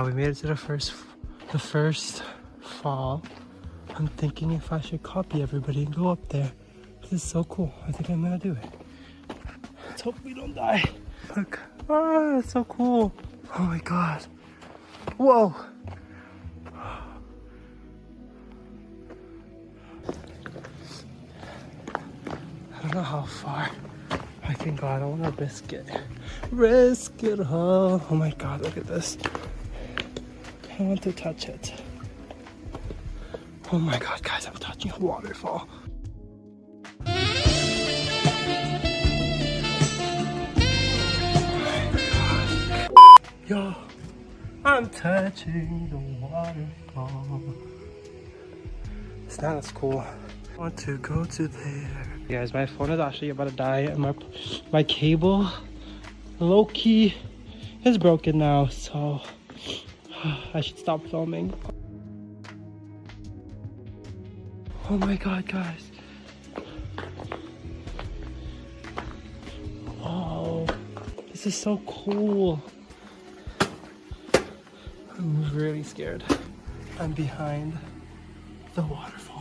We made it to the first fall. I'm thinking if I should copy everybody and go up there. This is so cool. I think I'm gonna do it. Let's hope we don't die. Look, it's so cool. Oh my God. Whoa. I don't know how far I can go. I don't want to risk it. Risk it all. Oh my God, look at this. I want to touch it. Oh my God, guys, I'm touching a waterfall. Yo, I'm touching the waterfall. It's not as cool. I want to go to there. Guys, my phone is actually about to die, and my cable, low-key, is broken now, so I should stop filming. Oh my God, guys. Oh, this is so cool. I'm really scared. I'm behind the waterfall.